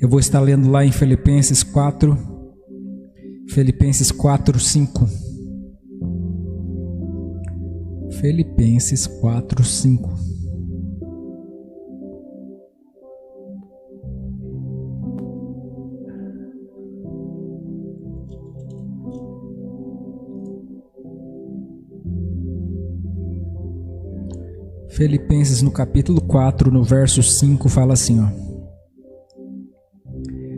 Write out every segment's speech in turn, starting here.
Eu vou estar lendo lá em Filipenses 4, Filipenses 4, 5. Filipenses 4, 5. Filipenses no capítulo 4, no verso 5, fala assim, ó.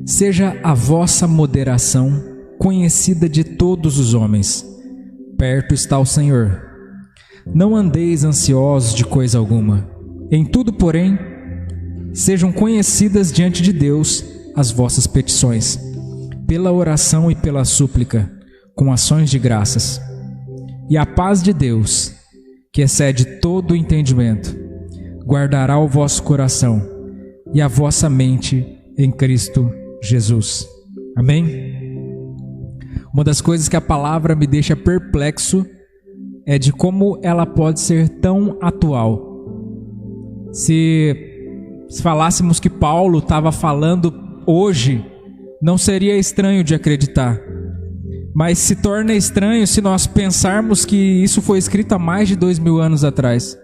Seja a vossa moderação conhecida de todos os homens. Perto está o Senhor. Não andeis ansiosos de coisa alguma. Em tudo, porém, sejam conhecidas diante de Deus as vossas petições, pela oração e pela súplica, com ações de graças. E a paz de Deus, que excede todo o entendimento, guardará o vosso coração e a vossa mente em Cristo Jesus. Amém? Uma das coisas que a palavra me deixa perplexo é de como ela pode ser tão atual. Se falássemos que Paulo estava falando hoje, não seria estranho de acreditar. Mas se torna estranho se nós pensarmos que isso foi escrito há mais de 2000 anos atrás.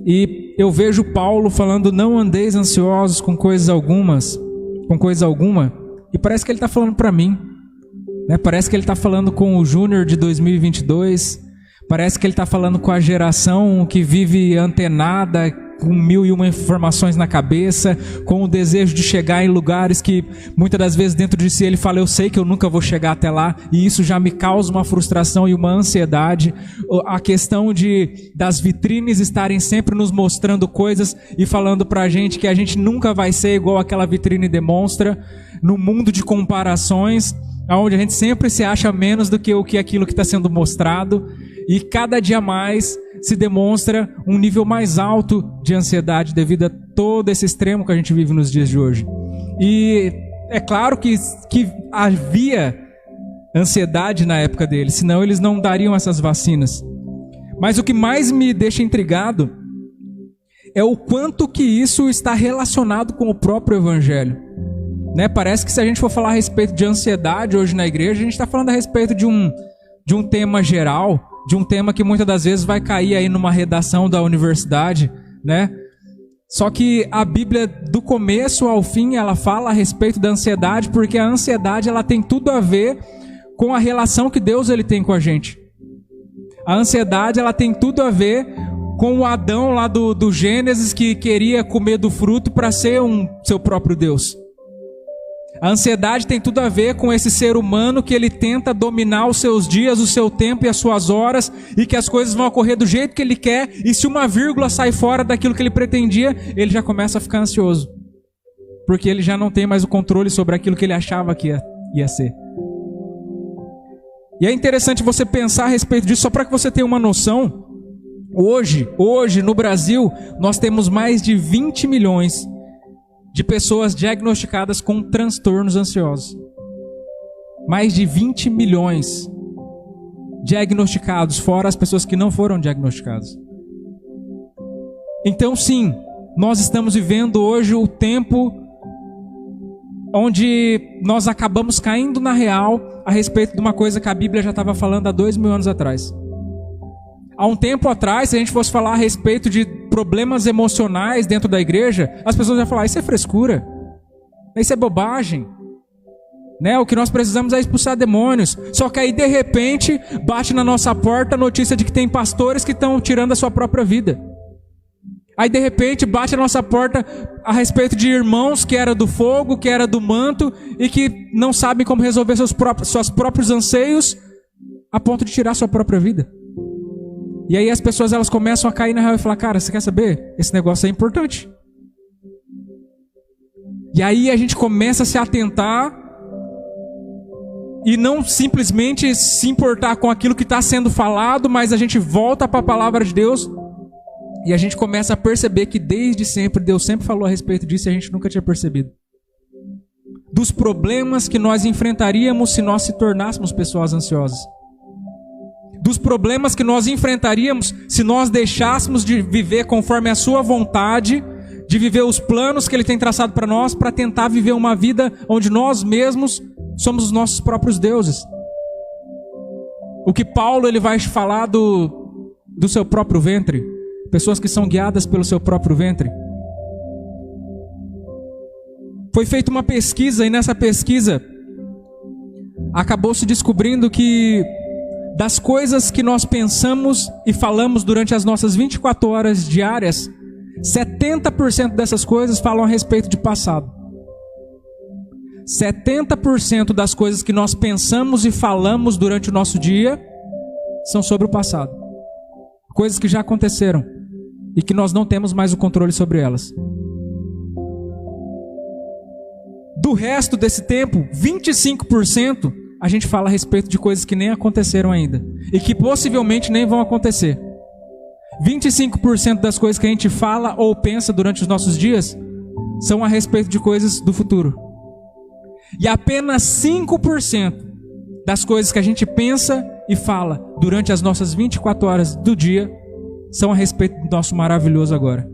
E eu vejo Paulo falando, não andeis ansiosos com coisa alguma, e parece que ele está falando para mim, né? Parece que ele está falando com o Júnior de 2022, parece que ele está falando com a geração que vive antenada, com 1001 informações na cabeça, com o desejo de chegar em lugares que muitas das vezes dentro de si ele fala, eu sei que eu nunca vou chegar até lá, e isso já me causa uma frustração e uma ansiedade. A questão das vitrines estarem sempre nos mostrando coisas e falando pra gente que a gente nunca vai ser igual aquela vitrine demonstra, no mundo de comparações, onde a gente sempre se acha menos do que aquilo que está sendo mostrado, e cada dia mais se demonstra um nível mais alto de ansiedade devido a todo esse extremo que a gente vive nos dias de hoje. E é claro que havia ansiedade na época deles, senão eles não dariam essas vacinas. Mas o que mais me deixa intrigado é o quanto que isso está relacionado com o próprio Evangelho. Né? Parece que se a gente for falar a respeito de ansiedade hoje na igreja, a gente está falando a respeito de um tema geral, de um tema que muitas das vezes vai cair aí numa redação da universidade, né? Só que a Bíblia, do começo ao fim, ela fala a respeito da ansiedade, porque a ansiedade ela tem tudo a ver com a relação que Deus ele tem com a gente. A ansiedade ela tem tudo a ver com o Adão lá do Gênesis, que queria comer do fruto para ser seu próprio Deus. A ansiedade tem tudo a ver com esse ser humano que ele tenta dominar os seus dias, o seu tempo e as suas horas, e que as coisas vão ocorrer do jeito que ele quer, e se uma vírgula sai fora daquilo que ele pretendia, ele já começa a ficar ansioso. Porque ele já não tem mais o controle sobre aquilo que ele achava que ia ser. E é interessante você pensar a respeito disso, só para que você tenha uma noção. Hoje no Brasil, nós temos mais de 20 milhões de pessoas diagnosticadas com transtornos ansiosos. Mais de 20 milhões diagnosticados, fora as pessoas que não foram diagnosticadas. Então sim, nós estamos vivendo hoje o tempo onde nós acabamos caindo na real a respeito de uma coisa que a Bíblia já estava falando há 2000 anos atrás. Há um tempo atrás, se a gente fosse falar a respeito de problemas emocionais dentro da igreja, as pessoas iam falar, isso é frescura, isso é bobagem, né? O que nós precisamos é expulsar demônios. Só que aí de repente bate na nossa porta a notícia de que tem pastores que estão tirando a sua própria vida. Aí de repente bate na nossa porta a respeito de irmãos que era do fogo, que era do manto, e que não sabem como resolver seus próprios anseios a ponto de tirar a sua própria vida. E aí as pessoas elas começam a cair na real e falar, cara, você quer saber? Esse negócio é importante. E aí a gente começa a se atentar e não simplesmente se importar com aquilo que está sendo falado, mas a gente volta para a palavra de Deus e a gente começa a perceber que desde sempre, Deus sempre falou a respeito disso e a gente nunca tinha percebido. Dos problemas que nós enfrentaríamos se nós se tornássemos pessoas ansiosas. Dos problemas que nós enfrentaríamos se nós deixássemos de viver conforme a sua vontade, de viver os planos que Ele tem traçado para nós, para tentar viver uma vida onde nós mesmos somos os nossos próprios deuses. O que Paulo ele vai falar do seu próprio ventre, pessoas que são guiadas pelo seu próprio ventre. Foi feita uma pesquisa e nessa pesquisa acabou se descobrindo que das coisas que nós pensamos e falamos durante as nossas 24 horas diárias, 70% dessas coisas falam a respeito de passado. 70% das coisas que nós pensamos e falamos durante o nosso dia são sobre o passado. Coisas que já aconteceram e que nós não temos mais o controle sobre elas. Do resto desse tempo, 25% a gente fala a respeito de coisas que nem aconteceram ainda e que possivelmente nem vão acontecer. 25% das coisas que a gente fala ou pensa durante os nossos dias são a respeito de coisas do futuro. E apenas 5% das coisas que a gente pensa e fala durante as nossas 24 horas do dia são a respeito do nosso maravilhoso agora.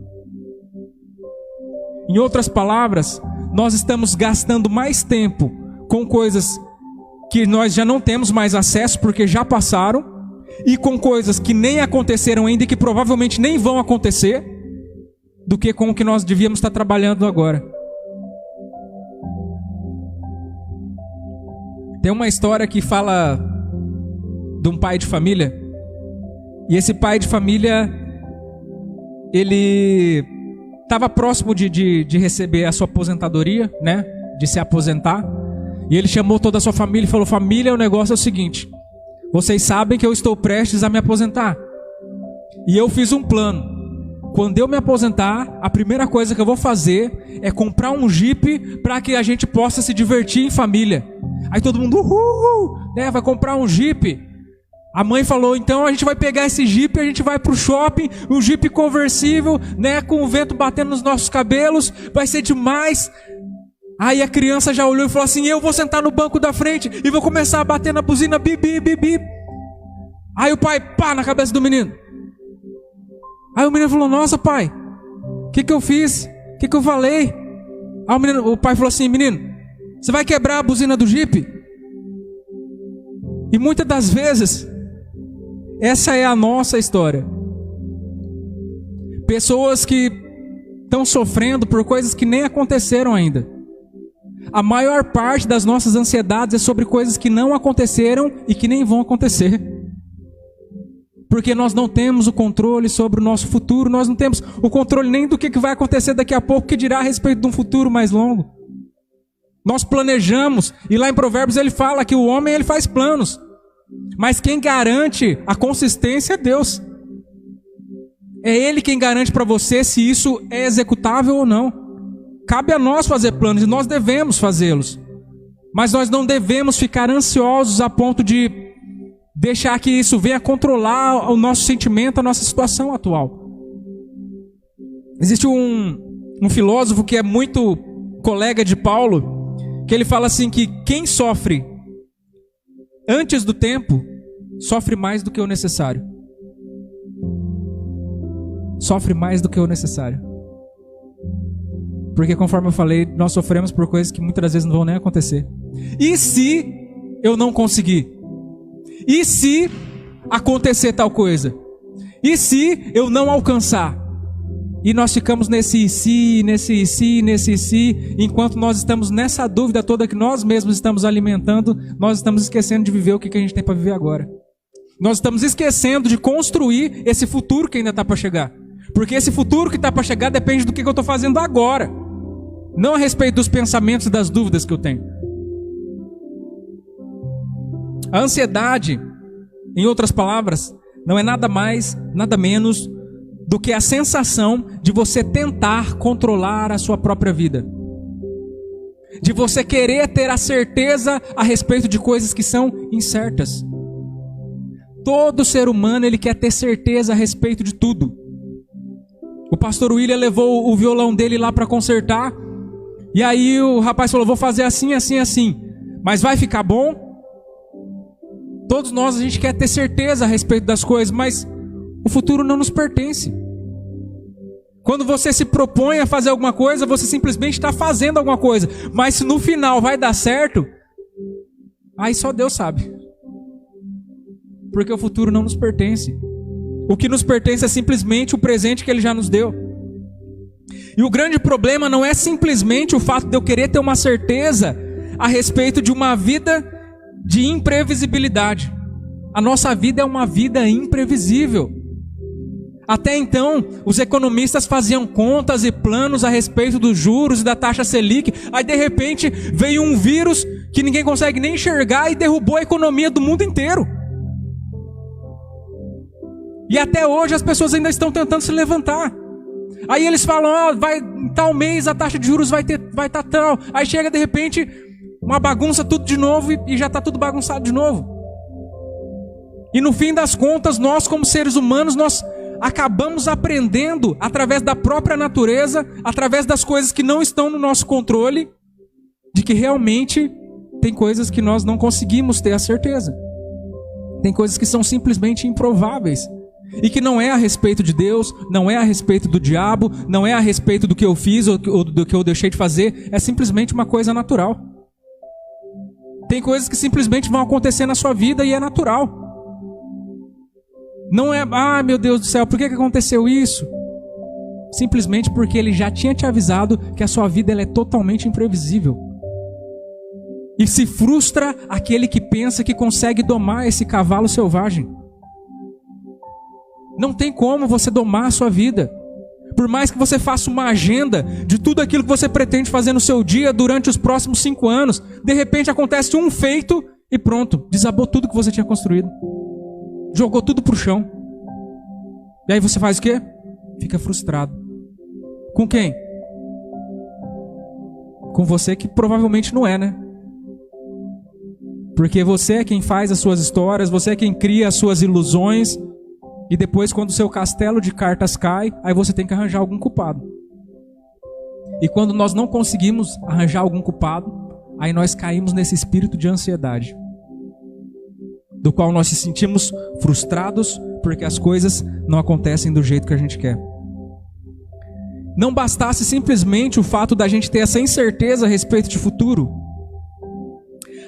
Em outras palavras, nós estamos gastando mais tempo com coisas que nós já não temos mais acesso porque já passaram, e com coisas que nem aconteceram ainda e que provavelmente nem vão acontecer, do que com o que nós devíamos estar trabalhando agora. Tem uma história que fala de um pai de família, e esse pai de família, ele estava próximo de receber a sua aposentadoria, né? De se aposentar. E ele chamou toda a sua família e falou: família, o negócio é o seguinte, vocês sabem que eu estou prestes a me aposentar. E eu fiz um plano. Quando eu me aposentar, a primeira coisa que eu vou fazer é comprar um Jeep para que a gente possa se divertir em família. Aí todo mundo, né, vai comprar um Jeep. A mãe falou: então a gente vai pegar esse Jeep, a gente vai pro shopping, um Jeep conversível, né, com o vento batendo nos nossos cabelos, vai ser demais. Aí a criança já olhou e falou assim: eu vou sentar no banco da frente e vou começar a bater na buzina, bibi, bibi. Aí o pai, pá, na cabeça do menino. Aí o menino falou: nossa pai, o que eu fiz? O que eu falei? Aí o pai falou assim: menino, você vai quebrar a buzina do Jeep? E muitas das vezes, essa é a nossa história. Pessoas que estão sofrendo por coisas que nem aconteceram ainda. A maior parte das nossas ansiedades é sobre coisas que não aconteceram e que nem vão acontecer. Porque nós não temos o controle sobre o nosso futuro, nós não temos o controle nem do que vai acontecer daqui a pouco, que dirá a respeito de um futuro mais longo. Nós planejamos, e lá em Provérbios ele fala que o homem ele faz planos, mas quem garante a consistência é Deus. É Ele quem garante para você se isso é executável ou não. Cabe a nós fazer planos, e nós devemos fazê-los. Mas nós não devemos ficar ansiosos a ponto de deixar que isso venha controlar o nosso sentimento, a nossa situação atual. Existe um filósofo que é muito colega de Paulo, que ele fala assim que quem sofre antes do tempo, sofre mais do que o necessário. Sofre mais do que o necessário. Porque conforme eu falei, nós sofremos por coisas que muitas das vezes não vão nem acontecer. E se eu não conseguir? E se acontecer tal coisa? E se eu não alcançar? E nós ficamos nesse se, enquanto nós estamos nessa dúvida toda que nós mesmos estamos alimentando, nós estamos esquecendo de viver o que a gente tem para viver agora. Nós estamos esquecendo de construir esse futuro que ainda está para chegar. Porque esse futuro que está para chegar depende do que eu estou fazendo agora. Não a respeito dos pensamentos e das dúvidas que eu tenho. A ansiedade, em outras palavras, não é nada mais, nada menos do que a sensação de você tentar controlar a sua própria vida. De você querer ter a certeza a respeito de coisas que são incertas. Todo ser humano ele quer ter certeza a respeito de tudo. O pastor William levou o violão dele lá para consertar. E aí o rapaz falou: vou fazer assim, assim, assim. Mas vai ficar bom? Todos nós a gente quer ter certeza a respeito das coisas, mas o futuro não nos pertence. Quando você se propõe a fazer alguma coisa, você simplesmente está fazendo alguma coisa. Mas se no final vai dar certo, aí só Deus sabe. Porque o futuro não nos pertence. O que nos pertence é simplesmente o presente que Ele já nos deu. E o grande problema não é simplesmente o fato de eu querer ter uma certeza a respeito de uma vida de imprevisibilidade. A nossa vida é uma vida imprevisível. Até então, os economistas faziam contas e planos a respeito dos juros e da taxa Selic. Aí, de repente, veio um vírus que ninguém consegue nem enxergar e derrubou a economia do mundo inteiro. E até hoje as pessoas ainda estão tentando se levantar. Aí eles falam, vai, em tal mês a taxa de juros vai estar tal. Aí chega, de repente, uma bagunça tudo de novo e já está tudo bagunçado de novo. E no fim das contas, nós como seres humanos, nós acabamos aprendendo através da própria natureza, através das coisas que não estão no nosso controle, de que realmente tem coisas que nós não conseguimos ter a certeza. Tem coisas que são simplesmente improváveis. E que não é a respeito de Deus, não é a respeito do diabo, não é a respeito do que eu fiz ou do que eu deixei de fazer, é simplesmente uma coisa natural. Tem coisas que simplesmente vão acontecer na sua vida e é natural. Não é, meu Deus do céu, por que aconteceu isso? Simplesmente porque Ele já tinha te avisado que a sua vida ela é totalmente imprevisível. E se frustra aquele que pensa que consegue domar esse cavalo selvagem. Não tem como você domar a sua vida. Por mais que você faça uma agenda de tudo aquilo que você pretende fazer no seu dia durante os próximos 5 anos, de repente acontece um feito e pronto, desabou tudo que você tinha construído. Jogou tudo pro chão. E aí você faz o quê? Fica frustrado. Com quem? Com você que provavelmente não é, né? Porque você é quem faz as suas histórias, você é quem cria as suas ilusões. E depois, quando o seu castelo de cartas cai, aí você tem que arranjar algum culpado. E quando nós não conseguimos arranjar algum culpado, aí nós caímos nesse espírito de ansiedade, do qual nós se sentimos frustrados porque as coisas não acontecem do jeito que a gente quer. Não bastasse simplesmente o fato da gente ter essa incerteza a respeito de futuro,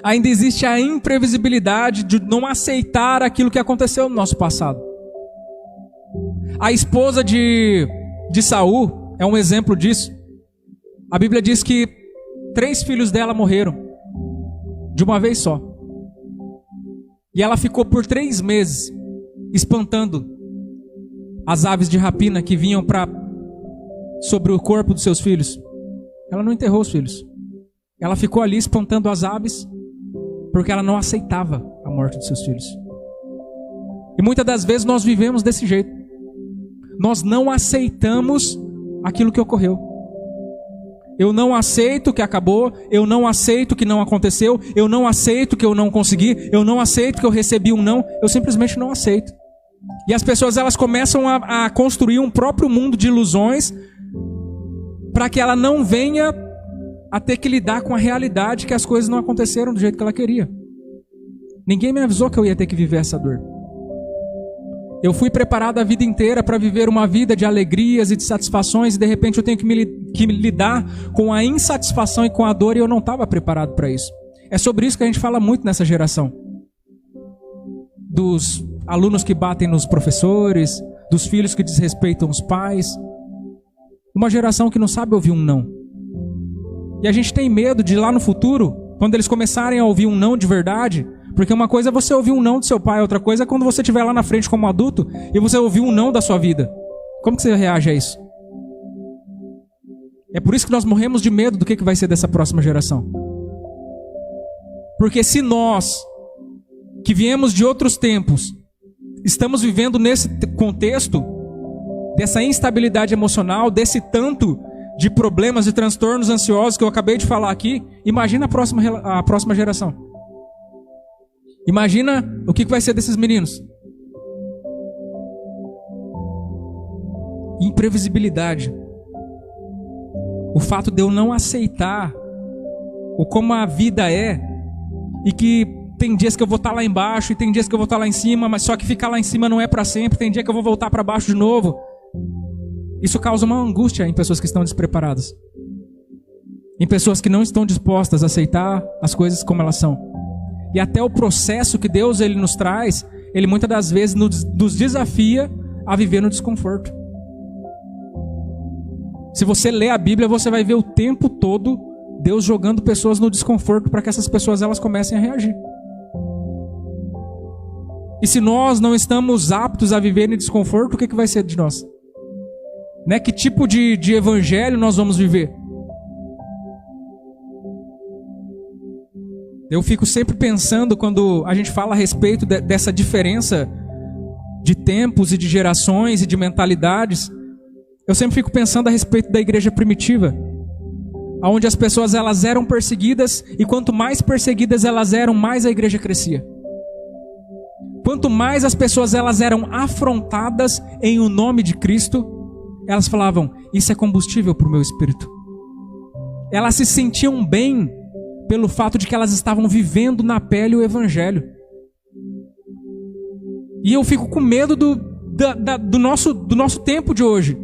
ainda existe a imprevisibilidade de não aceitar aquilo que aconteceu no nosso passado. A esposa de Saul é um exemplo disso. A Bíblia diz que 3 filhos dela morreram de uma vez só. E ela ficou por 3 meses espantando as aves de rapina que vinham sobre o corpo dos seus filhos. Ela não enterrou os filhos. Ela ficou ali espantando as aves porque ela não aceitava a morte dos seus filhos. E muitas das vezes nós vivemos desse jeito. Nós não aceitamos aquilo que ocorreu. Eu não aceito que acabou, eu não aceito que não aconteceu, eu não aceito que eu não consegui, eu não aceito que eu recebi um não, eu simplesmente não aceito. E as pessoas elas começam a construir um próprio mundo de ilusões para que ela não venha a ter que lidar com a realidade que as coisas não aconteceram do jeito que ela queria. Ninguém me avisou que eu ia ter que viver essa dor. Eu fui preparado a vida inteira para viver uma vida de alegrias e de satisfações e de repente eu tenho que me lidar com a insatisfação e com a dor e eu não estava preparado para isso. É sobre isso que a gente fala muito nessa geração. Dos alunos que batem nos professores, dos filhos que desrespeitam os pais. Uma geração que não sabe ouvir um não. E a gente tem medo de lá no futuro, quando eles começarem a ouvir um não de verdade. Porque uma coisa é você ouvir um não do seu pai, outra coisa é quando você estiver lá na frente como adulto e você ouvir um não da sua vida. Como que você reage a isso? É por isso que nós morremos de medo do que vai ser dessa próxima geração. Porque se nós, que viemos de outros tempos, estamos vivendo nesse contexto dessa instabilidade emocional, desse tanto de problemas e transtornos ansiosos que eu acabei de falar aqui, imagina a próxima geração. Imagina o que vai ser desses meninos. Imprevisibilidade. O fato de eu não aceitar o como a vida é e que tem dias que eu vou estar lá embaixo e tem dias que eu vou estar lá em cima, mas só que ficar lá em cima não é para sempre. Tem dia que eu vou voltar para baixo de novo. Isso causa uma angústia em pessoas que estão despreparadas. Em pessoas que não estão dispostas a aceitar as coisas como elas são. E até o processo que Deus ele nos traz, Ele muitas das vezes nos desafia a viver no desconforto. Se você ler a Bíblia, você vai ver o tempo todo Deus jogando pessoas no desconforto para que essas pessoas elas comecem a reagir. E se nós não estamos aptos a viver em desconforto, o que vai ser de nós? Né? Que tipo de evangelho nós vamos viver? Eu fico sempre pensando quando a gente fala a respeito dessa diferença de tempos e de gerações e de mentalidades. Eu sempre fico pensando a respeito da igreja primitiva, onde as pessoas elas eram perseguidas e quanto mais perseguidas elas eram, mais a igreja crescia. Quanto mais as pessoas elas eram afrontadas em o nome de Cristo, elas falavam, isso é combustível para o meu espírito. Elas se sentiam bem pelo fato de que elas estavam vivendo na pele o evangelho. E eu fico com medo do nosso tempo de hoje.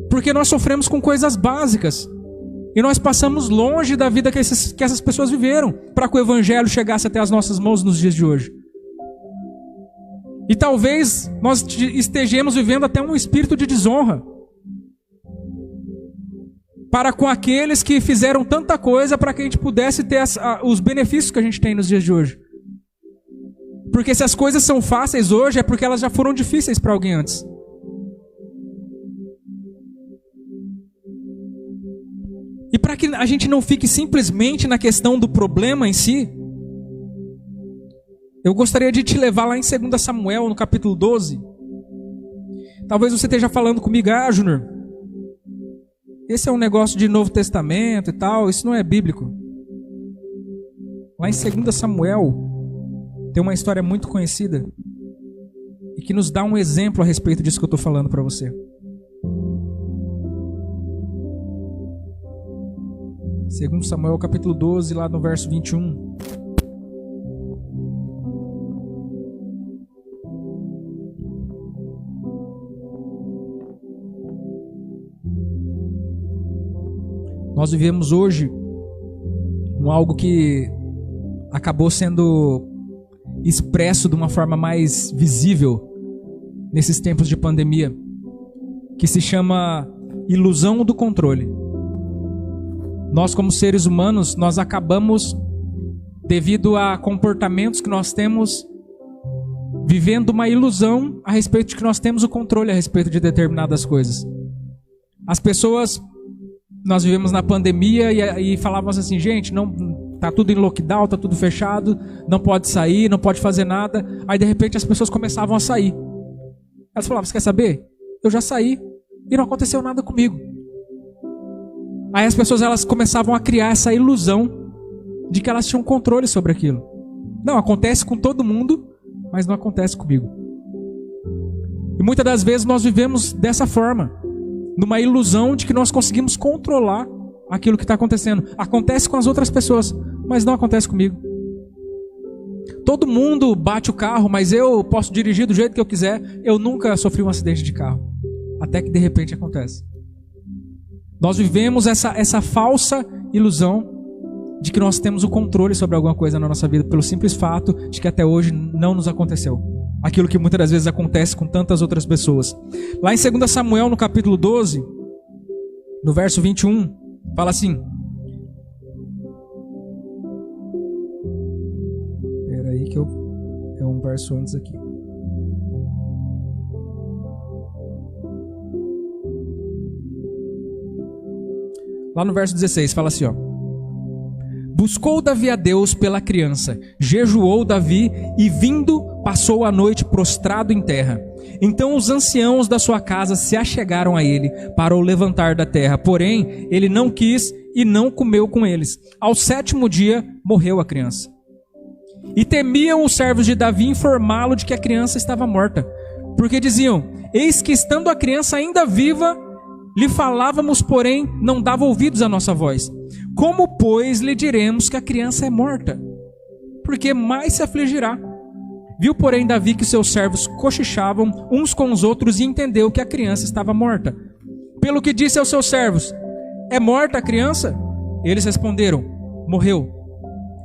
Porque nós sofremos com coisas básicas. E nós passamos longe da vida que essas pessoas viveram, para que o evangelho chegasse até as nossas mãos nos dias de hoje. E talvez nós estejamos vivendo até um espírito de desonra para com aqueles que fizeram tanta coisa para que a gente pudesse ter os benefícios que a gente tem nos dias de hoje. Porque se as coisas são fáceis hoje, é porque elas já foram difíceis para alguém antes. E para que a gente não fique simplesmente na questão do problema em si, eu gostaria de te levar lá em 2 Samuel, no capítulo 12. Talvez você esteja falando comigo, Júnior, esse é um negócio de Novo Testamento e tal, isso não é bíblico. Lá em 2 Samuel, tem uma história muito conhecida e que nos dá um exemplo a respeito disso que eu estou falando para você. 2 Samuel, capítulo 12, lá no verso 21. Nós vivemos hoje algo que acabou sendo expresso de uma forma mais visível nesses tempos de pandemia, que se chama ilusão do controle. Nós, como seres humanos, nós acabamos, devido a comportamentos que nós temos, vivendo uma ilusão a respeito de que nós temos o controle a respeito de determinadas coisas. As pessoas... Nós vivemos na pandemia e falávamos assim, gente, não, tá tudo em lockdown, tá tudo fechado, não pode sair, não pode fazer nada. Aí de repente as pessoas começavam a sair. Elas falavam, você quer saber? Eu já saí e não aconteceu nada comigo. Aí as pessoas elas começavam a criar essa ilusão de que elas tinham controle sobre aquilo. Não, acontece com todo mundo, mas não acontece comigo. E muitas das vezes nós vivemos dessa forma, numa ilusão de que nós conseguimos controlar aquilo que está acontecendo. Acontece com as outras pessoas, mas não acontece comigo. Todo mundo bate o carro, mas eu posso dirigir do jeito que eu quiser. Eu nunca sofri um acidente de carro. Até que de repente acontece. Nós vivemos essa falsa ilusão de que nós temos o controle sobre alguma coisa na nossa vida, pelo simples fato de que até hoje não nos aconteceu. Aquilo que muitas das vezes acontece com tantas outras pessoas. Lá em 2 Samuel, no capítulo 12, no verso 21, fala assim. Espera aí que é um verso antes aqui. Lá no verso 16, fala assim, ó. Buscou Davi a Deus pela criança, jejuou Davi e vindo passou a noite prostrado em terra. Então os anciãos da sua casa se achegaram a ele para o levantar da terra, porém ele não quis e não comeu com eles. Ao 7º dia morreu a criança. E temiam os servos de Davi informá-lo de que a criança estava morta, porque diziam, eis que estando a criança ainda viva, lhe falávamos, porém não dava ouvidos à nossa voz. Como, pois, lhe diremos que a criança é morta? Porque mais se afligirá. Viu, porém, Davi que seus servos cochichavam uns com os outros e entendeu que a criança estava morta. Pelo que disse aos seus servos: é morta a criança? Eles responderam: morreu.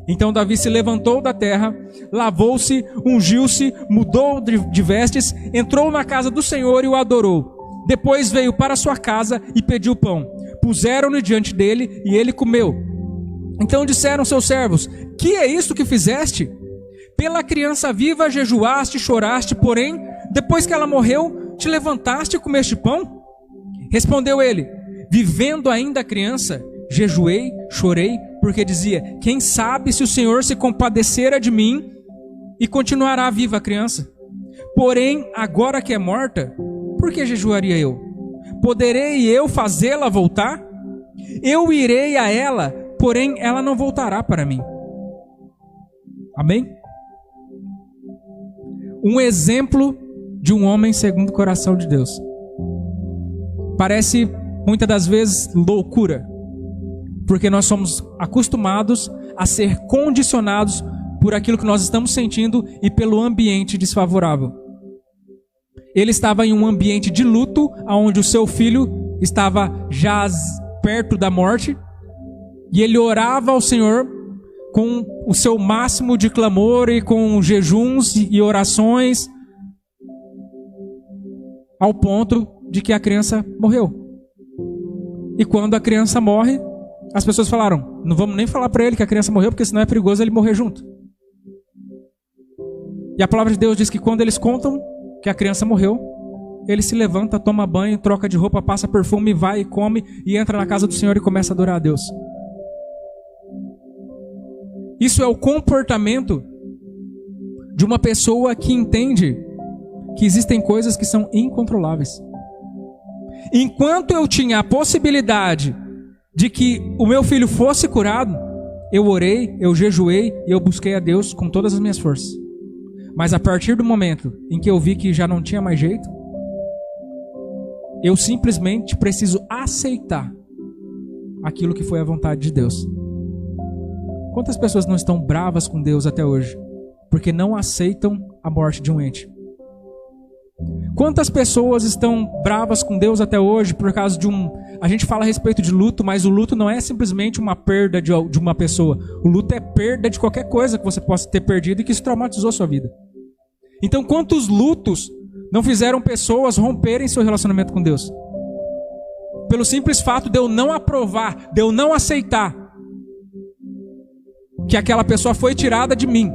Então Davi se levantou da terra, lavou-se, ungiu-se, mudou de vestes, entrou na casa do Senhor e o adorou. Depois veio para sua casa e pediu pão. Puseram-no diante dele e ele comeu. Então disseram seus servos: que é isto que fizeste? Pela criança viva jejuaste e choraste, porém, depois que ela morreu, te levantaste e comeste pão? Respondeu ele: vivendo ainda a criança, jejuei, chorei, porque dizia: quem sabe se o Senhor se compadecera de mim e continuará viva a criança? Porém, agora que é morta, por que jejuaria eu? Poderei eu fazê-la voltar? Eu irei a ela, porém ela não voltará para mim. Amém? Um exemplo de um homem segundo o coração de Deus. Parece muitas das vezes loucura, porque nós somos acostumados a ser condicionados por aquilo que nós estamos sentindo e pelo ambiente desfavorável. Ele estava em um ambiente de luto, onde o seu filho estava já perto da morte, e ele orava ao Senhor com o seu máximo de clamor e com jejuns e orações, ao ponto de que a criança morreu. E quando a criança morre, as pessoas falaram: não vamos nem falar para ele que a criança morreu, porque senão é perigoso ele morrer junto. E a palavra de Deus diz que quando eles contam que a criança morreu, ele se levanta, toma banho, troca de roupa, passa perfume, vai e come, e entra na casa do Senhor e começa a adorar a Deus. Isso é o comportamento de uma pessoa que entende que existem coisas que são incontroláveis. Enquanto eu tinha a possibilidade de que o meu filho fosse curado, eu orei, eu jejuei e eu busquei a Deus com todas as minhas forças. Mas a partir do momento em que eu vi que já não tinha mais jeito, eu simplesmente preciso aceitar aquilo que foi a vontade de Deus. Quantas pessoas não estão bravas com Deus até hoje, porque não aceitam a morte de um ente? Quantas pessoas estão bravas com Deus até hoje por causa de A gente fala a respeito de luto, mas o luto não é simplesmente uma perda de uma pessoa. O luto é perda de qualquer coisa que você possa ter perdido e que isso traumatizou a sua vida. Então, quantos lutos não fizeram pessoas romperem seu relacionamento com Deus? Pelo simples fato de eu não aprovar, de eu não aceitar que aquela pessoa foi tirada de mim.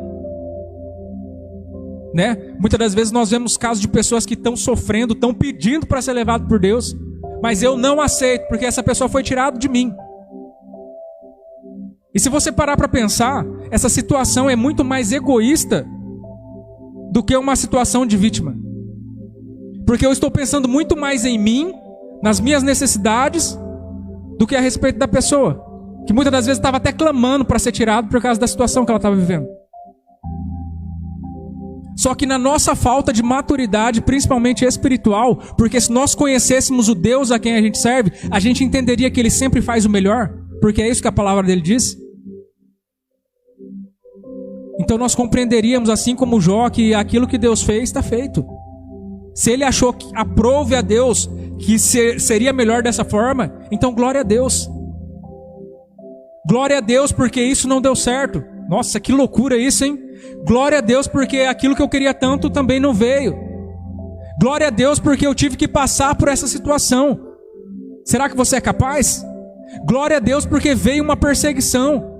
Né? Muitas das vezes nós vemos casos de pessoas que estão sofrendo, estão pedindo para ser levado por Deus, mas eu não aceito, porque essa pessoa foi tirada de mim. E se você parar para pensar, essa situação é muito mais egoísta do que uma situação de vítima. Porque eu estou pensando muito mais em mim, nas minhas necessidades, do que a respeito da pessoa, que muitas das vezes estava até clamando para ser tirado por causa da situação que ela estava vivendo. Só que na nossa falta de maturidade, principalmente espiritual, porque se nós conhecêssemos o Deus a quem a gente serve, a gente entenderia que Ele sempre faz o melhor, porque é isso que a palavra dele diz. Então nós compreenderíamos, assim como Jó, que aquilo que Deus fez está feito. Se Ele achou que aprove a Deus que seria melhor dessa forma, então glória a Deus. Glória a Deus porque isso não deu certo. Nossa, que loucura isso, hein? Glória a Deus porque aquilo que eu queria tanto também não veio. Glória a Deus porque eu tive que passar por essa situação. Será que você é capaz? Glória a Deus porque veio uma perseguição.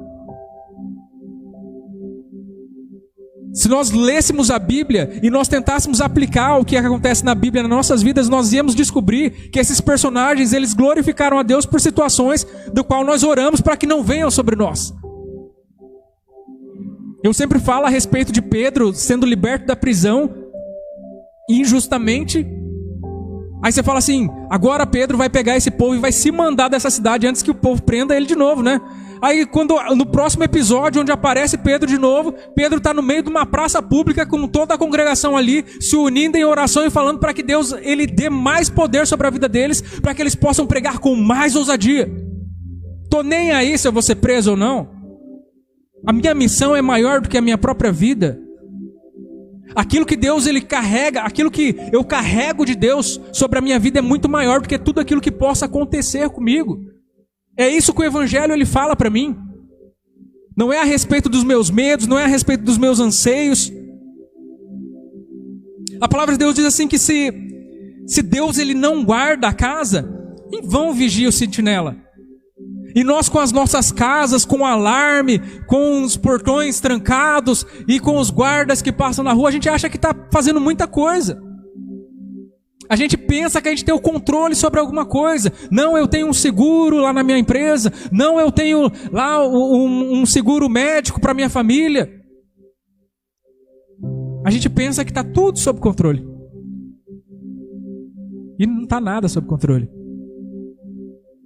Se nós lêssemos a Bíblia e nós tentássemos aplicar o que acontece na Bíblia nas nossas vidas, nós íamos descobrir que esses personagens, eles glorificaram a Deus por situações do qual nós oramos para que não venham sobre nós. Eu sempre falo a respeito de Pedro sendo liberto da prisão injustamente. Aí você fala assim, agora Pedro vai pegar esse povo e vai se mandar dessa cidade antes que o povo prenda ele de novo, né? Aí no próximo episódio, onde aparece Pedro de novo, Pedro está no meio de uma praça pública com toda a congregação ali, se unindo em oração e falando para que Deus ele dê mais poder sobre a vida deles, para que eles possam pregar com mais ousadia. Tô nem aí se eu vou ser preso ou não. A minha missão é maior do que a minha própria vida. Aquilo que Deus ele carrega, aquilo que eu carrego de Deus sobre a minha vida é muito maior do que tudo aquilo que possa acontecer comigo. É isso que o Evangelho ele fala para mim. Não é a respeito dos meus medos, não é a respeito dos meus anseios. A palavra de Deus diz assim que se Deus ele não guarda a casa, em vão vigia o sentinela. E nós com as nossas casas, com o alarme, com os portões trancados e com os guardas que passam na rua, a gente acha que está fazendo muita coisa. A gente pensa que a gente tem o controle sobre alguma coisa. Não, eu tenho um seguro lá na minha empresa. Não, eu tenho lá um seguro médico para minha família. A gente pensa que está tudo sob controle. E não está nada sob controle.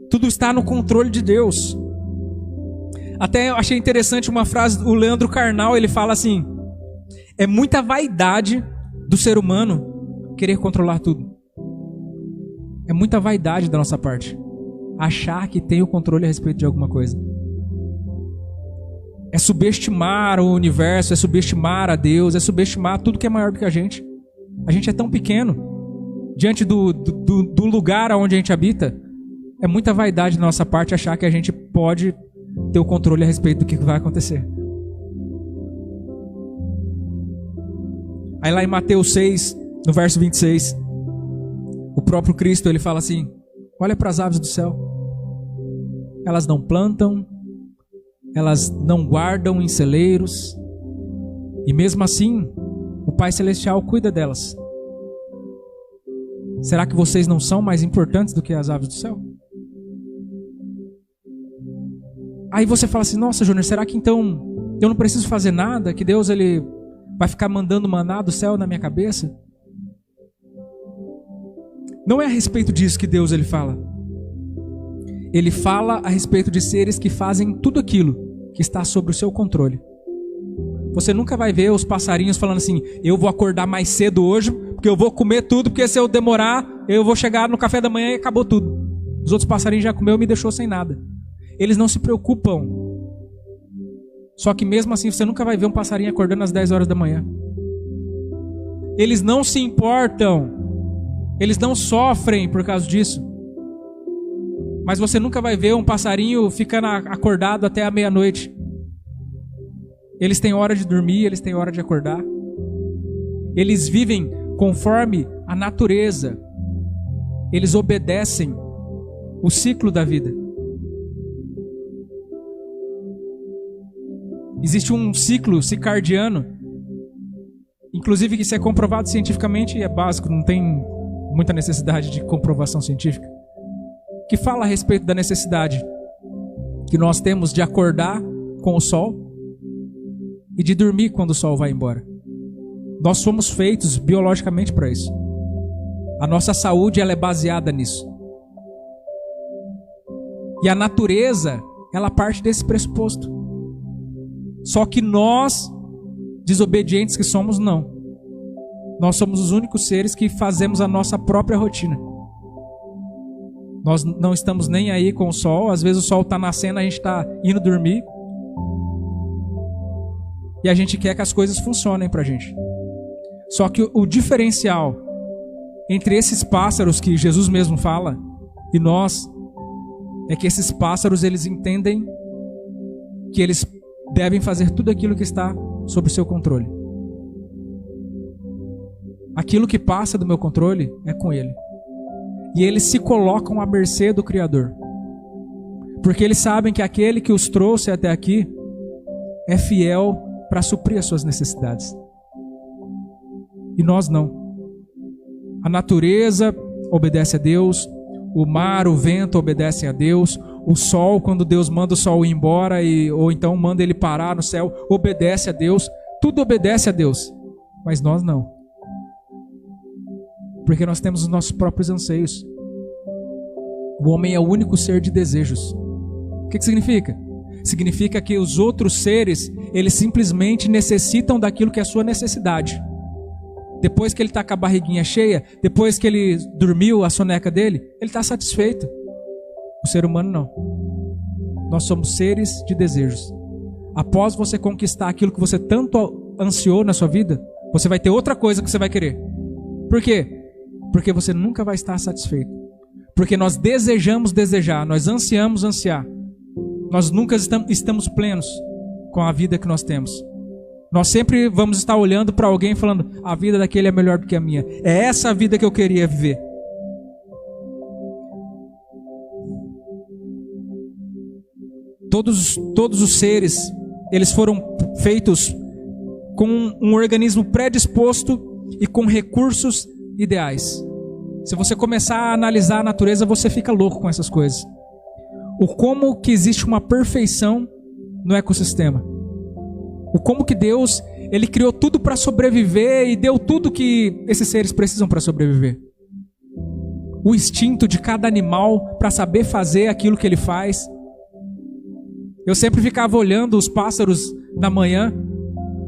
Tudo está no controle de Deus. Até eu achei interessante uma frase, o Leandro Carnal, ele fala assim: é muita vaidade do ser humano querer controlar tudo. É muita vaidade da nossa parte achar que tem o controle a respeito de alguma coisa. É subestimar o universo, é subestimar a Deus, é subestimar tudo que é maior do que a gente. A gente é tão pequeno diante do lugar onde a gente habita. É muita vaidade da nossa parte achar que a gente pode ter o controle a respeito do que vai acontecer. Aí lá em Mateus 6, no verso 26, o próprio Cristo ele fala assim: olha para as aves do céu. Elas não plantam, elas não guardam em celeiros, e mesmo assim, o Pai Celestial cuida delas. Será que vocês não são mais importantes do que as aves do céu? Aí você fala assim: nossa, Júnior, será que então eu não preciso fazer nada? Que Deus ele vai ficar mandando maná do céu na minha cabeça? Não é a respeito disso que Deus ele fala. Ele fala a respeito de seres que fazem tudo aquilo que está sob o seu controle. Você nunca vai ver os passarinhos falando assim: eu vou acordar mais cedo hoje, porque eu vou comer tudo, porque se eu demorar, eu vou chegar no café da manhã e acabou tudo. Os outros passarinhos já comeu e me deixou sem nada. Eles não se preocupam. Só que mesmo assim você nunca vai ver um passarinho acordando às 10 horas da manhã. Eles não se importam. Eles não sofrem por causa disso. Mas você nunca vai ver um passarinho ficando acordado até a meia-noite. Eles têm hora de dormir, eles têm hora de acordar. Eles vivem conforme a natureza. Eles obedecem o ciclo da vida. Existe um ciclo circadiano, inclusive que isso é comprovado cientificamente e é básico, não tem muita necessidade de comprovação científica, que fala a respeito da necessidade que nós temos de acordar com o sol e de dormir quando o sol vai embora. Nós somos feitos biologicamente para isso. A nossa saúde ela é baseada nisso. E a natureza, ela parte desse pressuposto. Só que nós, desobedientes que somos, não. Nós somos os únicos seres que fazemos a nossa própria rotina. Nós não estamos nem aí com o sol. Às vezes o sol está nascendo, a gente está indo dormir. E a gente quer que as coisas funcionem para a gente. Só que o diferencial entre esses pássaros que Jesus mesmo fala e nós é que esses pássaros eles entendem que eles devem fazer tudo aquilo que está sob o seu controle. Aquilo que passa do meu controle é com ele. E eles se colocam à mercê do Criador. Porque eles sabem que aquele que os trouxe até aqui é fiel para suprir as suas necessidades. E nós não. A natureza obedece a Deus, o mar, o vento obedecem a Deus, o sol, quando Deus manda o sol ir embora, ou então manda ele parar no céu, obedece a Deus. Tudo obedece a Deus, mas nós não. Porque nós temos os nossos próprios anseios. O homem é o único ser de desejos. O que significa? Significa que os outros seres, eles simplesmente necessitam daquilo que é a sua necessidade. Depois que ele está com a barriguinha cheia, depois que ele dormiu a soneca dele, ele está satisfeito. O ser humano não. Nós somos seres de desejos. Após você conquistar aquilo que você tanto ansiou na sua vida, você vai ter outra coisa que você vai querer. Por quê? Porque você nunca vai estar satisfeito. Porque nós desejamos desejar, nós ansiamos ansiar. Nós nunca estamos plenos com a vida que nós temos. Nós sempre vamos estar olhando para alguém falando, a vida daquele é melhor do que a minha. É essa a vida que eu queria viver. Todos os seres, eles foram feitos com um organismo predisposto e com recursos ideais. Se você começar a analisar a natureza, você fica louco com essas coisas. O como que existe uma perfeição no ecossistema. O como que Deus, Ele criou tudo para sobreviver e deu tudo que esses seres precisam para sobreviver. O instinto de cada animal para saber fazer aquilo que ele faz. Eu sempre ficava olhando os pássaros da manhã,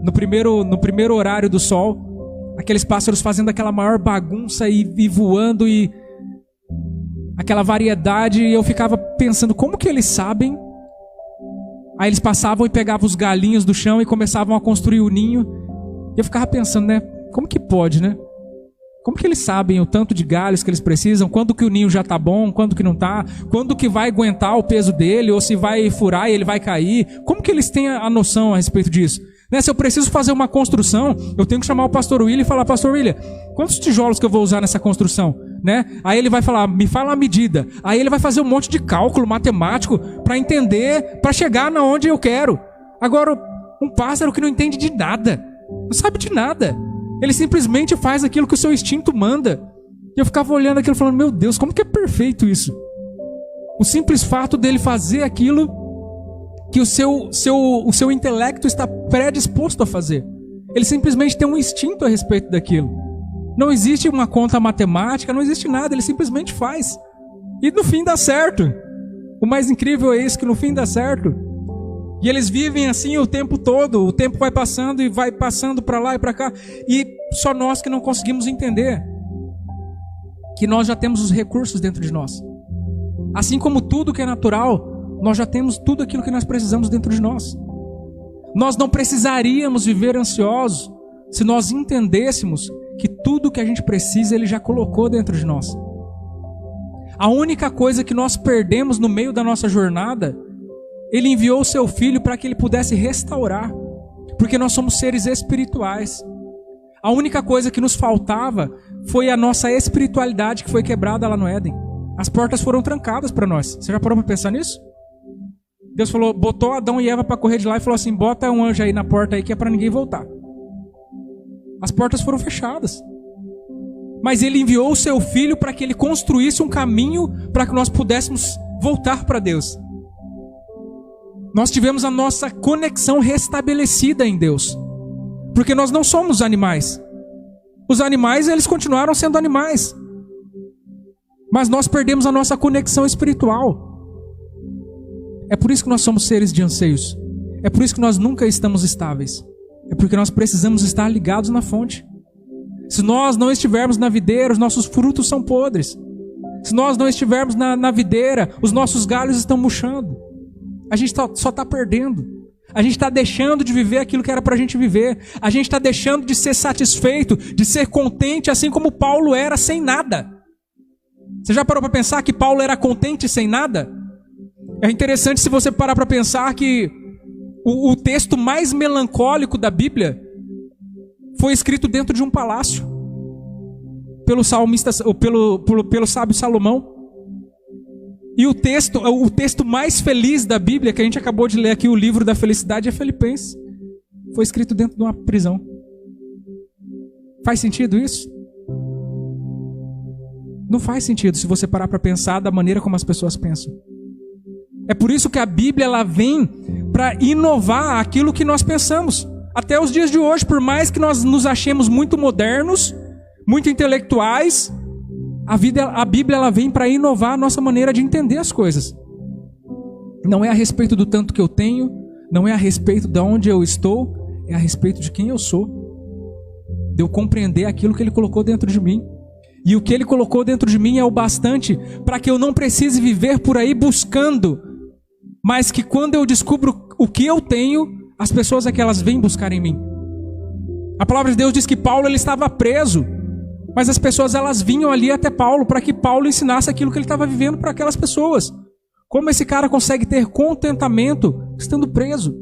no primeiro horário do sol, aqueles pássaros fazendo aquela maior bagunça e voando e aquela variedade, e eu ficava pensando, como que eles sabem? Aí eles passavam e pegavam os galinhos do chão e começavam a construir o ninho. E eu ficava pensando, né? Como que pode, né? Como que eles sabem o tanto de galhos que eles precisam? Quando que o ninho já tá bom? Quando que não tá? Quando que vai aguentar o peso dele? Ou se vai furar e ele vai cair? Como que eles têm a noção a respeito disso? Né? Se eu preciso fazer uma construção, eu tenho que chamar o pastor William e falar, pastor William, quantos tijolos que eu vou usar nessa construção? Né? Aí ele vai falar, me fala a medida. Aí ele vai fazer um monte de cálculo matemático para entender, para chegar na onde eu quero. Agora, um pássaro que não entende de nada, não sabe de nada. Ele simplesmente faz aquilo que o seu instinto manda. E eu ficava olhando aquilo falando, meu Deus, como que é perfeito isso? O simples fato dele fazer aquilo que o seu intelecto está predisposto a fazer. Ele simplesmente tem um instinto a respeito daquilo. Não existe uma conta matemática, não existe nada, ele simplesmente faz. E no fim dá certo. O mais incrível é isso, que no fim dá certo. E eles vivem assim o tempo todo, o tempo vai passando e vai passando para lá e para cá. E só nós que não conseguimos entender que nós já temos os recursos dentro de nós. Assim como tudo que é natural, nós já temos tudo aquilo que nós precisamos dentro de nós. Nós não precisaríamos viver ansiosos se nós entendêssemos que tudo que a gente precisa, Ele já colocou dentro de nós. A única coisa que nós perdemos no meio da nossa jornada, Ele enviou o Seu Filho para que Ele pudesse restaurar, porque nós somos seres espirituais. A única coisa que nos faltava foi a nossa espiritualidade que foi quebrada lá no Éden. As portas foram trancadas para nós. Você já parou para pensar nisso? Deus falou, botou Adão e Eva para correr de lá e falou assim, bota um anjo aí na porta aí que é para ninguém voltar. As portas foram fechadas. Mas Ele enviou o Seu Filho para que Ele construísse um caminho para que nós pudéssemos voltar para Deus. Nós tivemos a nossa conexão restabelecida em Deus. Porque nós não somos animais. Os animais, eles continuaram sendo animais. Mas nós perdemos a nossa conexão espiritual. É por isso que nós somos seres de anseios. É por isso que nós nunca estamos estáveis. É porque nós precisamos estar ligados na fonte. Se nós não estivermos na videira, os nossos frutos são podres. Se nós não estivermos na videira, os nossos galhos estão murchando. A gente só está perdendo. A gente está deixando de viver aquilo que era para a gente viver. A gente está deixando de ser satisfeito, de ser contente, assim como Paulo era sem nada. Você já parou para pensar que Paulo era contente sem nada? É interessante se você parar para pensar que o texto mais melancólico da Bíblia foi escrito dentro de um palácio pelo salmista, pelo sábio Salomão. E o texto mais feliz da Bíblia, que a gente acabou de ler aqui, o livro da felicidade, é Filipenses. Foi escrito dentro de uma prisão. Faz sentido isso? Não faz sentido se você parar para pensar da maneira como as pessoas pensam. É por isso que a Bíblia ela vem para inovar aquilo que nós pensamos. Até os dias de hoje, por mais que nós nos achemos muito modernos, muito intelectuais, a Bíblia ela vem para inovar a nossa maneira de entender as coisas. Não é a respeito do tanto que eu tenho, não é a respeito de onde eu estou, é a respeito de quem eu sou. De eu compreender aquilo que Ele colocou dentro de mim. E o que Ele colocou dentro de mim é o bastante para que eu não precise viver por aí buscando, mas que quando eu descubro o que eu tenho, as pessoas é que elas vêm buscar em mim. A palavra de Deus diz que Paulo ele estava preso, mas as pessoas elas vinham ali até Paulo para que Paulo ensinasse aquilo que ele estava vivendo para aquelas pessoas. Como esse cara consegue ter contentamento estando preso?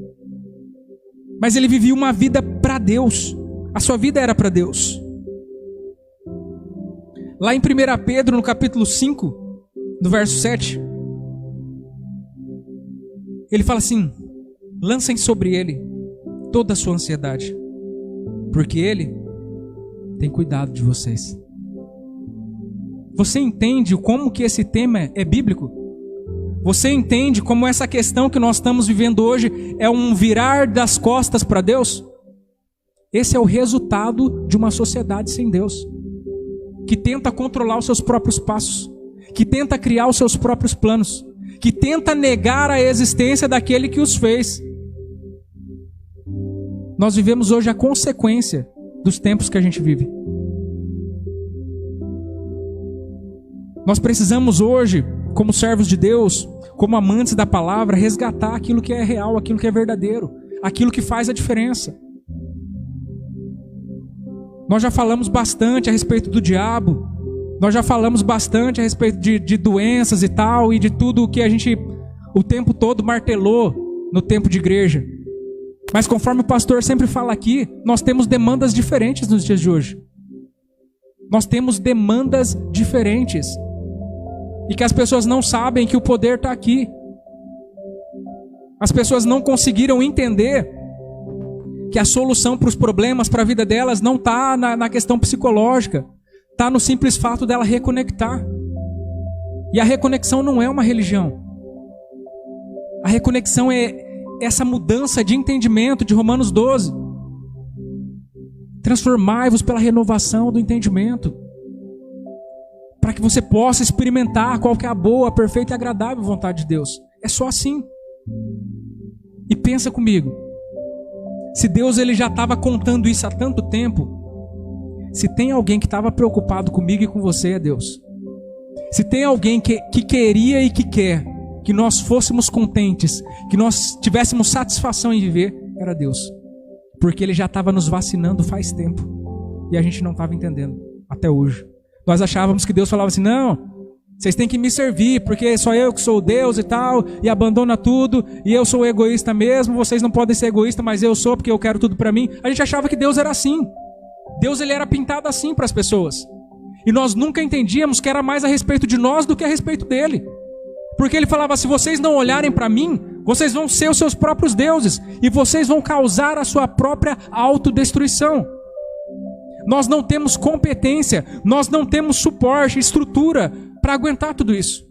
Mas ele vivia uma vida para Deus. A sua vida era para Deus. Lá em 1 Pedro, no capítulo 5, no verso 7, ele fala assim: lancem sobre ele toda a sua ansiedade, porque ele tem cuidado de vocês. Você entende como que esse tema é bíblico? Você entende como essa questão que nós estamos vivendo hoje é um virar das costas para Deus? Esse é o resultado de uma sociedade sem Deus, que tenta controlar os seus próprios passos, que tenta criar os seus próprios planos, que tenta negar a existência daquele que os fez. Nós vivemos hoje a consequência dos tempos que a gente vive. Nós precisamos hoje, como servos de Deus, como amantes da palavra, resgatar aquilo que é real, aquilo que é verdadeiro, aquilo que faz a diferença. Nós já falamos bastante a respeito do diabo, nós já falamos bastante a respeito de doenças e tal, e de tudo o que a gente o tempo todo martelou no tempo de igreja. Mas conforme o pastor sempre fala aqui, nós temos demandas diferentes nos dias de hoje. Nós temos demandas diferentes. E que as pessoas não sabem que o poder está aqui. As pessoas não conseguiram entender que a solução para os problemas, para a vida delas, não está na questão psicológica. Está no simples fato dela reconectar. E a reconexão não é uma religião. A reconexão é essa mudança de entendimento de Romanos 12. Transformai-vos pela renovação do entendimento, para que você possa experimentar qual que é a boa, perfeita e agradável vontade de Deus. É só assim. E pensa comigo, se Deus ele já estava contando isso há tanto tempo, se tem alguém que estava preocupado comigo e com você, é Deus. Se tem alguém que queria e que quer que nós fôssemos contentes, que nós tivéssemos satisfação em viver, era Deus. Porque Ele já estava nos vacinando faz tempo. E a gente não estava entendendo, até hoje. Nós achávamos que Deus falava assim: não, vocês têm que me servir, porque só eu que sou Deus e tal, e abandona tudo, e eu sou egoísta mesmo, vocês não podem ser egoístas, mas eu sou, porque eu quero tudo para mim. A gente achava que Deus era assim. Deus ele era pintado assim para as pessoas. E nós nunca entendíamos que era mais a respeito de nós do que a respeito dele. Porque ele falava: se vocês não olharem para mim, vocês vão ser os seus próprios deuses, e vocês vão causar a sua própria autodestruição. Nós não temos competência, nós não temos suporte, estrutura para aguentar tudo isso.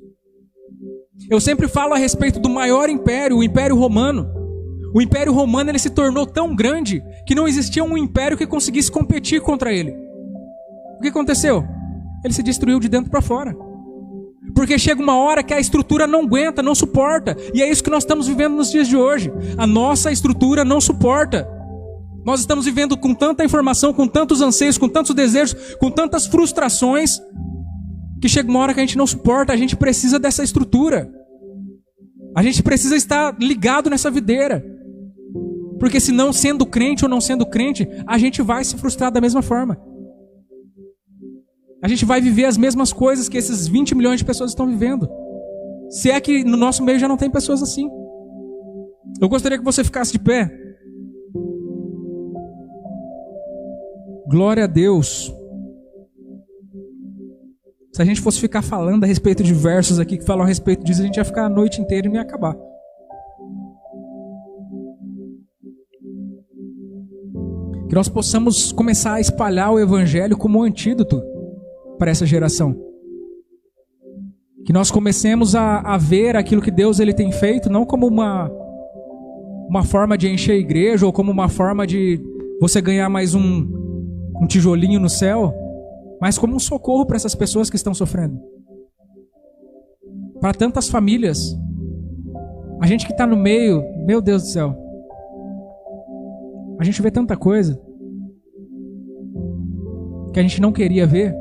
Eu sempre falo a respeito do maior império, o Império Romano. O Império Romano ele se tornou tão grande que não existia um império que conseguisse competir contra ele. O que aconteceu? Ele se destruiu de dentro para fora. Porque chega uma hora que a estrutura não aguenta, não suporta. E é isso que nós estamos vivendo nos dias de hoje. A nossa estrutura não suporta. Nós estamos vivendo com tanta informação, com tantos anseios, com tantos desejos, com tantas frustrações, que chega uma hora que a gente não suporta. A gente precisa dessa estrutura. A gente precisa estar ligado nessa videira. Porque senão, sendo crente ou não sendo crente, a gente vai se frustrar da mesma forma. A gente vai viver as mesmas coisas que esses 20 milhões de pessoas estão vivendo. Se é que no nosso meio já não tem pessoas assim. Eu gostaria que você ficasse de pé. Glória a Deus. Se a gente fosse ficar falando a respeito de versos aqui que falam a respeito disso, a gente ia ficar a noite inteira e não ia acabar. Que nós possamos começar a espalhar o Evangelho como um antídoto para essa geração. Que nós comecemos a ver aquilo que Deus ele tem feito, não como uma forma de encher a igreja, ou como uma forma de você ganhar mais um tijolinho no céu, mas como um socorro para essas pessoas que estão sofrendo. Para tantas famílias. A gente que está no meio, meu Deus do céu. A gente vê tanta coisa que a gente não queria ver.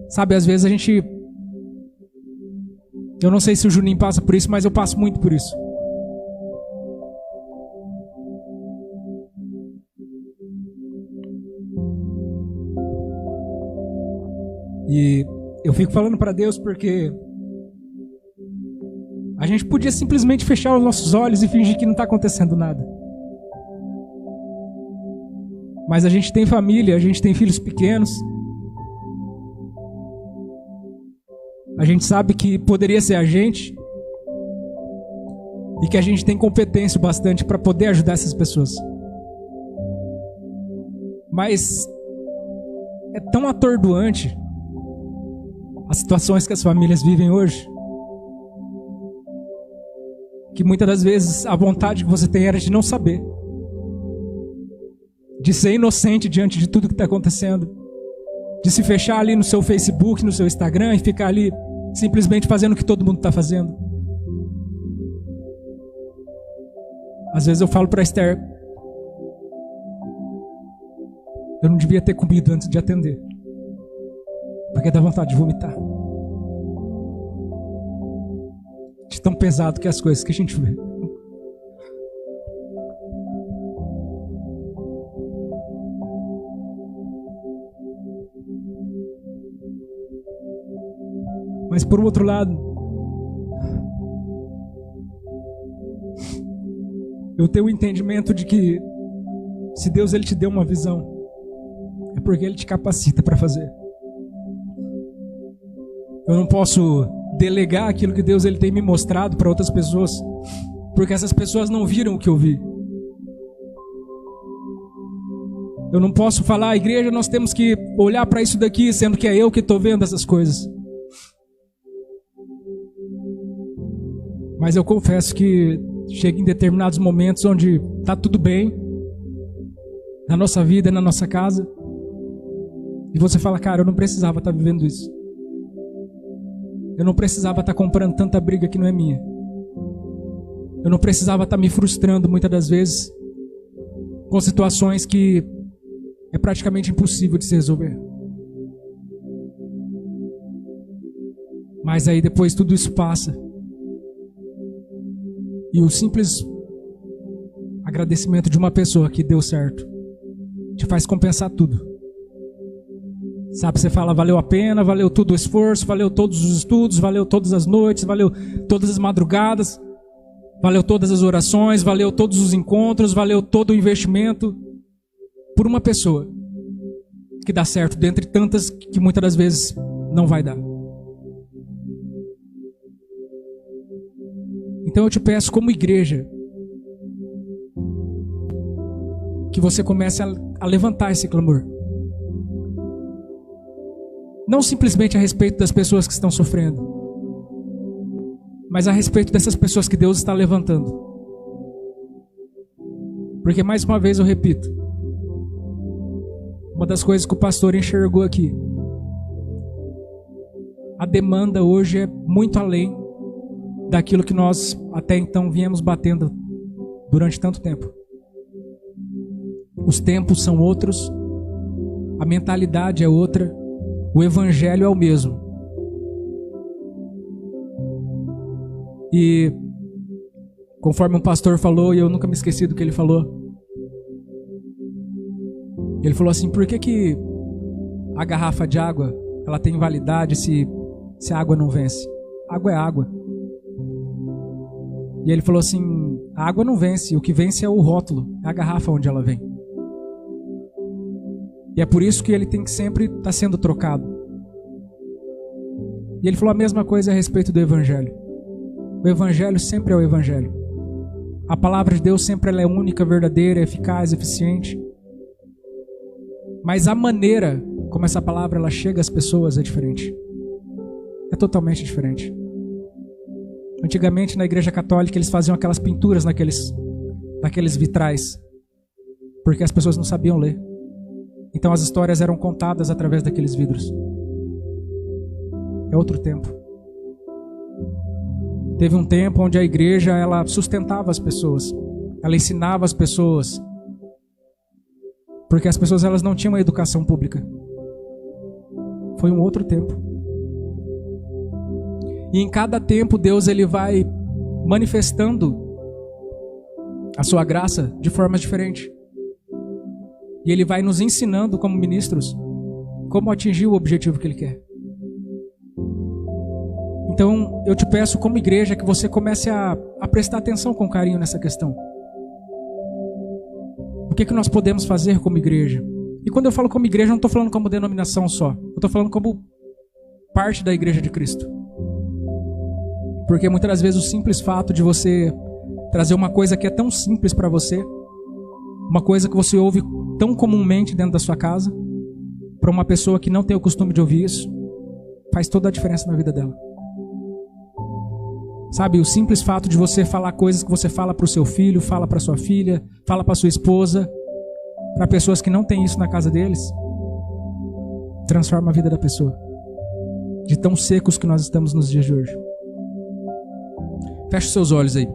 Sabe, às vezes a gente... Eu não sei se o Juninho passa por isso, mas eu passo muito por isso. E eu fico falando para Deus porque a gente podia simplesmente fechar os nossos olhos e fingir que não está acontecendo nada. Mas a gente tem família, a gente tem filhos pequenos. A gente sabe que poderia ser a gente. E que a gente tem competência bastante para poder ajudar essas pessoas. Mas é tão atordoante as situações que as famílias vivem hoje, que muitas das vezes a vontade que você tem era de não saber, de ser inocente diante de tudo que está acontecendo, de se fechar ali no seu Facebook, no seu Instagram e ficar ali simplesmente fazendo o que todo mundo está fazendo. Às vezes eu falo para Esther, eu não devia ter comido antes de atender, porque dá vontade de vomitar. De tão pesado que é as coisas que a gente vê. Mas por outro lado, eu tenho o entendimento de que se Deus ele te deu uma visão, é porque Ele te capacita para fazer. Eu não posso delegar aquilo que Deus ele tem me mostrado para outras pessoas, porque essas pessoas não viram o que eu vi. Eu não posso falar, igreja, nós temos que olhar para isso daqui, sendo que é eu que estou vendo essas coisas. Mas eu confesso que chega em determinados momentos onde está tudo bem, na nossa vida, na nossa casa, e você fala, cara, eu não precisava estar vivendo isso. Eu não precisava estar comprando tanta briga que não é minha. Eu não precisava estar me frustrando muitas das vezes com situações que é praticamente impossível de se resolver. Mas aí depois tudo isso passa. E o simples agradecimento de uma pessoa que deu certo te faz compensar tudo. Sabe, você fala, valeu a pena, valeu todo o esforço, valeu todos os estudos, valeu todas as noites, valeu todas as madrugadas, valeu todas as orações, valeu todos os encontros, valeu todo o investimento por uma pessoa que dá certo, dentre tantas que muitas das vezes não vai dar. Então eu te peço como igreja que você comece a levantar esse clamor. Não simplesmente a respeito das pessoas que estão sofrendo, mas a respeito dessas pessoas que Deus está levantando. Porque mais uma vez eu repito, uma das coisas que o pastor enxergou aqui, a demanda hoje é muito além daquilo que nós até então viemos batendo durante tanto tempo. Os tempos são outros, a mentalidade é outra, o evangelho é o mesmo. E conforme um pastor falou, e eu nunca me esqueci do que ele falou, ele falou assim, por que a garrafa de água ela tem validade se a água não vence? Água é água. E ele falou assim, a água não vence, o que vence é o rótulo, é a garrafa onde ela vem. E é por isso que ele tem que sempre estar sendo trocado. E ele falou a mesma coisa a respeito do evangelho. O evangelho sempre é o evangelho. A palavra de Deus sempre ela é única, verdadeira, eficaz, eficiente. Mas a maneira como essa palavra ela chega às pessoas é diferente. É totalmente diferente. Antigamente na igreja católica eles faziam aquelas pinturas naqueles vitrais, porque as pessoas não sabiam ler. Então as histórias eram contadas através daqueles vidros. É outro tempo. Teve um tempo onde a igreja ela sustentava as pessoas, ela ensinava as pessoas, porque as pessoas elas não tinham uma educação pública. Foi um outro tempo. E em cada tempo Deus ele vai manifestando a sua graça de formas diferentes. E Ele vai nos ensinando como ministros como atingir o objetivo que Ele quer. Então, eu te peço como igreja que você comece a prestar atenção com carinho nessa questão. O que nós podemos fazer como igreja? E quando eu falo como igreja, eu não estou falando como denominação só. Eu estou falando como parte da igreja de Cristo. Porque muitas das vezes o simples fato de você trazer uma coisa que é tão simples para você, uma coisa que você ouve tão comumente dentro da sua casa, para uma pessoa que não tem o costume de ouvir isso, faz toda a diferença na vida dela. Sabe, o simples fato de você falar coisas que você fala para o seu filho, fala para sua filha, fala para sua esposa, para pessoas que não têm isso na casa deles, transforma a vida da pessoa. De tão secos que nós estamos nos dias de hoje. Feche os seus olhos aí.